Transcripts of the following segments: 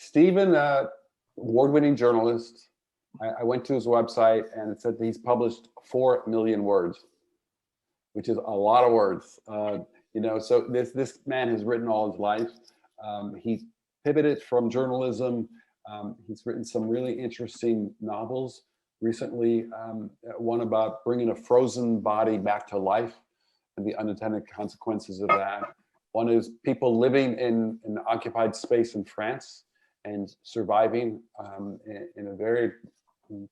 Stephen, award-winning journalist. I went to his website and it said that he's published 4 million words, which is a lot of words. So this man has written all his life. He's pivoted from journalism. He's written some really interesting novels. Recently, one about bringing a frozen body back to life and the unintended consequences of that. One is people living in an occupied space in France and surviving in a very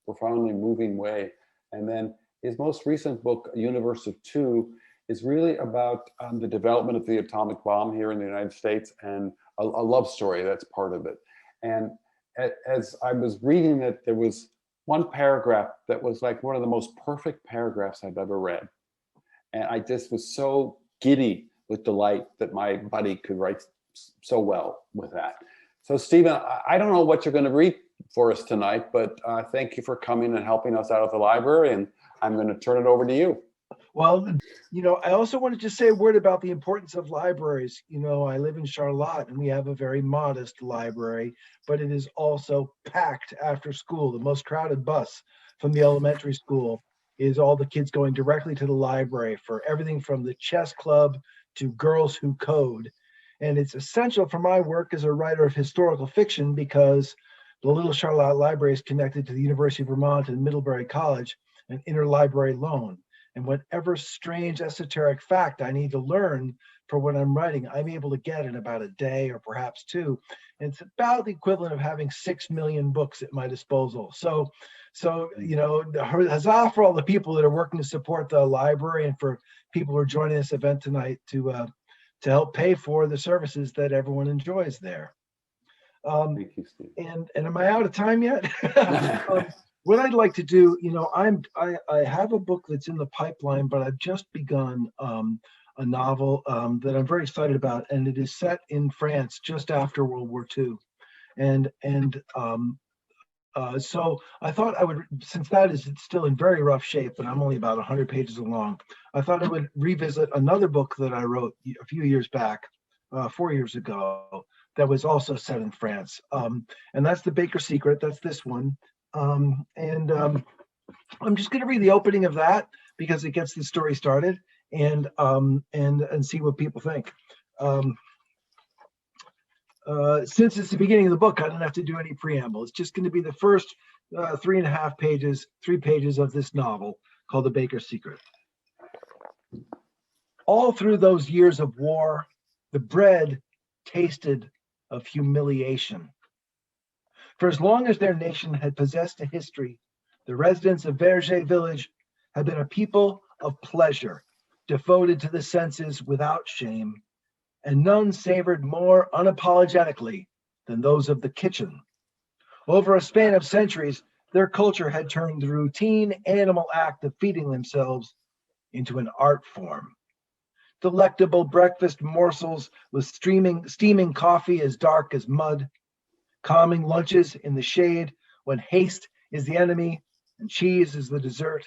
profoundly moving way. And then his most recent book, A Universe of Two, is really about the development of the atomic bomb here in the United States and a love story that's part of it. And as I was reading it, there was one paragraph that was like one of the most perfect paragraphs I've ever read. And I just was so giddy with delight that my buddy could write so well with that. So Stephen, I don't know what you're going to read for us tonight, but thank you for coming and helping us out at the library. And I'm going to turn it over to you. Well, I also wanted to say a word about the importance of libraries. I live in Charlotte and we have a very modest library, but it is also packed after school. The most crowded bus from the elementary school is all the kids going directly to the library for everything from the chess club to Girls Who Code. And it's essential for my work as a writer of historical fiction because the Little Charlotte Library is connected to the University of Vermont and Middlebury College, an interlibrary loan. And whatever strange esoteric fact I need to learn for what I'm writing, I'm able to get in about a day or perhaps 2. And it's about the equivalent of having 6 million books at my disposal. So huzzah for all the people that are working to support the library and for people who are joining this event tonight to help pay for the services that everyone enjoys there. Thank you, Steve. And am I out of time yet? What I'd like to do, I have a book that's in the pipeline, but I've just begun a novel that I'm very excited about, and it is set in France just after World War II. So I thought I would, since that is still in very rough shape, and I'm only about 100 pages along, I thought I would revisit another book that I wrote a few years back, 4 years ago, that was also set in France. And that's The Baker's Secret. That's this one. I'm just going to read the opening of that because it gets the story started and see what people think. Since it's the beginning of the book, I don't have to do any preamble. It's just going to be the first 3.5 pages, 3 pages of this novel called The Baker's Secret. All through those years of war, the bread tasted of humiliation. For as long as their nation had possessed a history, the residents of Verger village had been a people of pleasure, devoted to the senses without shame, and none savored more unapologetically than those of the kitchen. Over a span of centuries, their culture had turned the routine animal act of feeding themselves into an art form. Delectable breakfast morsels with steaming coffee as dark as mud, calming lunches in the shade when haste is the enemy and cheese is the dessert.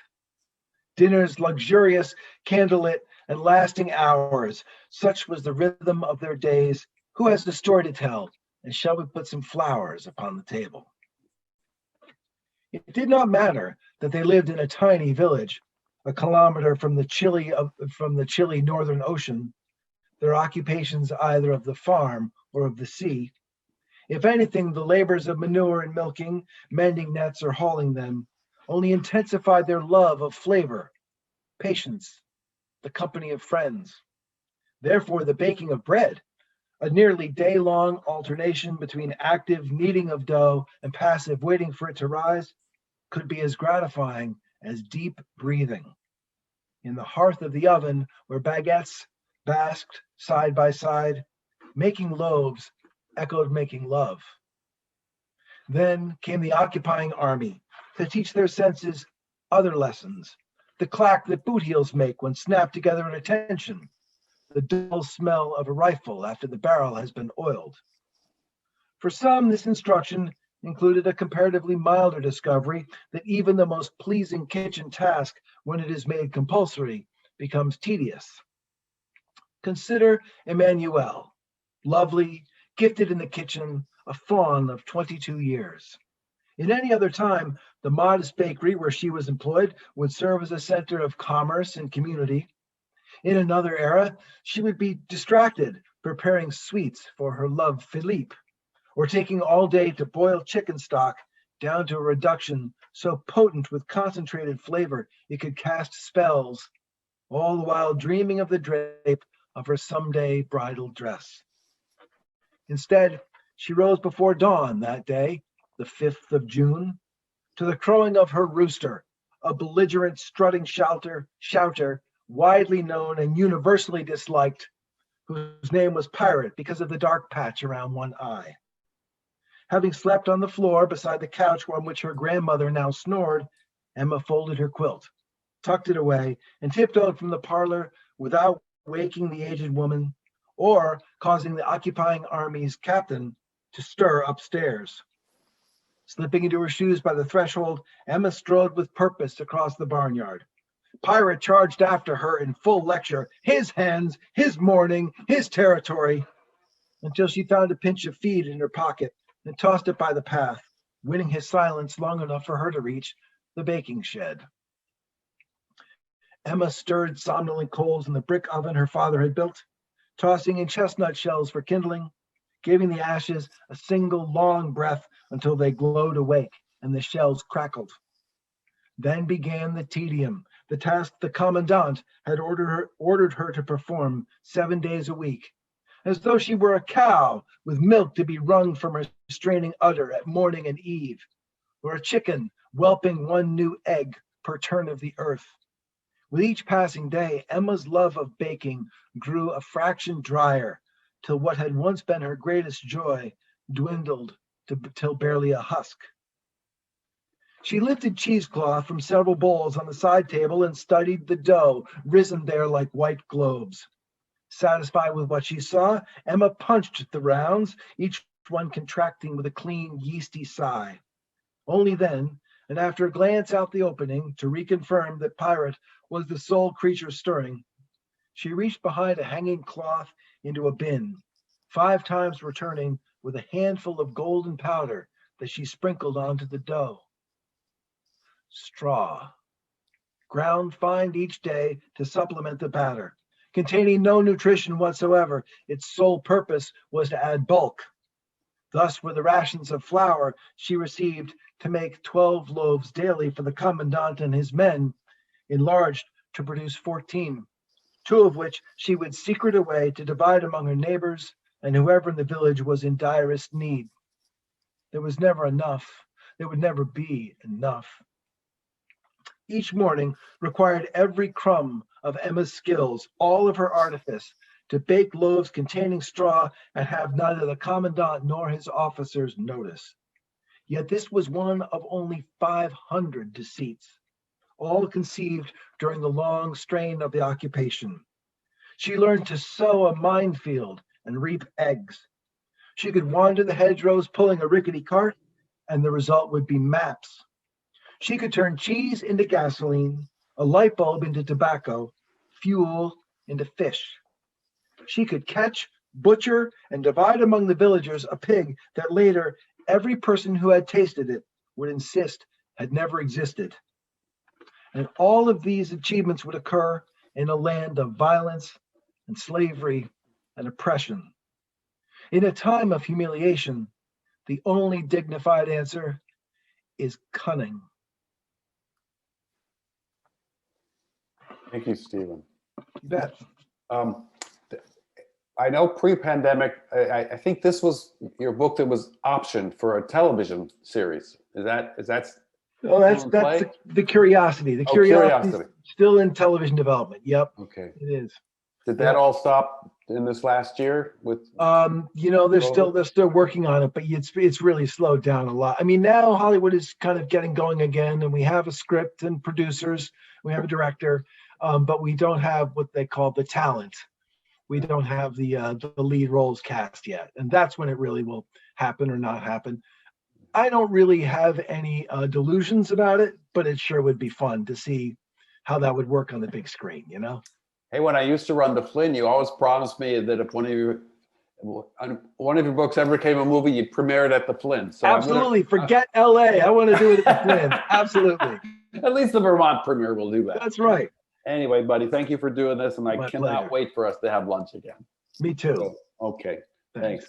Dinners luxurious, candlelit, and lasting hours. Such was the rhythm of their days. Who has the story to tell? And shall we put some flowers upon the table? It did not matter that they lived in a tiny village, a kilometer from the chilly northern ocean, their occupations either of the farm or of the sea. If anything, the labors of manure and milking, mending nets or hauling them, only intensified their love of flavor, patience, the company of friends. Therefore, the baking of bread, a nearly day-long alternation between active kneading of dough and passive waiting for it to rise, could be as gratifying as deep breathing. In the hearth of the oven, where baguettes basked side by side, making loaves echoed making love. Then came the occupying army to teach their senses other lessons, the clack that boot heels make when snapped together at attention, the dull smell of a rifle after the barrel has been oiled. For some, this instruction included a comparatively milder discovery that even the most pleasing kitchen task, when it is made compulsory, becomes tedious. Consider Emmanuelle, lovely, gifted in the kitchen, a fawn of 22 years. In any other time, the modest bakery where she was employed would serve as a center of commerce and community. In another era, she would be distracted preparing sweets for her love Philippe, or taking all day to boil chicken stock down to a reduction so potent with concentrated flavor it could cast spells, all the while dreaming of the drape of her someday bridal dress. Instead, she rose before dawn that day, the 5th of June, to the crowing of her rooster, a belligerent strutting shouter, widely known and universally disliked, whose name was Pirate because of the dark patch around one eye. Having slept on the floor beside the couch on which her grandmother now snored, Emma folded her quilt, tucked it away, and tiptoed from the parlor without waking the aged woman or causing the occupying army's captain to stir upstairs. Slipping into her shoes by the threshold, Emma strode with purpose across the barnyard. Pirate charged after her in full lecture, his hens, his morning, his territory, until she found a pinch of feed in her pocket and tossed it by the path, winning his silence long enough for her to reach the baking shed. Emma stirred somnolent coals in the brick oven her father had built, tossing in chestnut shells for kindling, giving the ashes a single long breath until they glowed awake and the shells crackled. Then began the tedium, the task the commandant had ordered her to perform 7 days a week, as though she were a cow with milk to be wrung from her straining udder at morning and eve, or a chicken whelping one new egg per turn of the earth. With each passing day, Emma's love of baking grew a fraction drier, till what had once been her greatest joy dwindled till barely a husk. She lifted cheesecloth from several bowls on the side table and studied the dough, risen there like white globes. Satisfied with what she saw, Emma punched the rounds, each one contracting with a clean, yeasty sigh. Only then, and after a glance out the opening to reconfirm that Pirate was the sole creature stirring, she reached behind a hanging cloth into a bin, 5 times returning with a handful of golden powder that she sprinkled onto the dough. Straw, ground fine each day to supplement the batter. Containing no nutrition whatsoever, its sole purpose was to add bulk. Thus were the rations of flour she received to make 12 loaves daily for the commandant and his men, enlarged to produce 14, 2 of which she would secret away to divide among her neighbors and whoever in the village was in direst need. There was never enough. There would never be enough. Each morning required every crumb of Emma's skills, all of her artifice, to bake loaves containing straw and have neither the commandant nor his officers notice. Yet this was one of only 500 deceits, all conceived during the long strain of the occupation. She learned to sow a minefield and reap eggs. She could wander the hedgerows pulling a rickety cart, and the result would be maps. She could turn cheese into gasoline, a light bulb into tobacco, fuel into fish. She could catch, butcher, and divide among the villagers a pig that later every person who had tasted it would insist had never existed. And all of these achievements would occur in a land of violence and slavery and oppression. In a time of humiliation, the only dignified answer is cunning. Thank you, Stephen. You bet. I know pre-pandemic, I think this was your book that was optioned for a television series. Is that Oh, that's the Curiosity. The Curiosity is still in television development. Yep. Okay. It is. Did that all stop in this last year with they're still working on it, but it's really slowed down a lot. I mean, now Hollywood is kind of getting going again, and we have a script and producers, we have a director, but we don't have what they call the talent. We don't have the lead roles cast yet, and that's when it really will happen or not happen. I don't really have any delusions about it, but it sure would be fun to see how that would work on the big screen, you know? Hey, when I used to run the Flynn, you always promised me that if one of you one of your books ever became a movie, you premiere it at the Flynn. So Absolutely. Forget LA. I want to do it at the Flynn. Absolutely. At least the Vermont premiere will do that. That's right. Anyway, buddy, thank you for doing this, and I My cannot pleasure. wait for us to have lunch again. Me too. So, okay, thanks.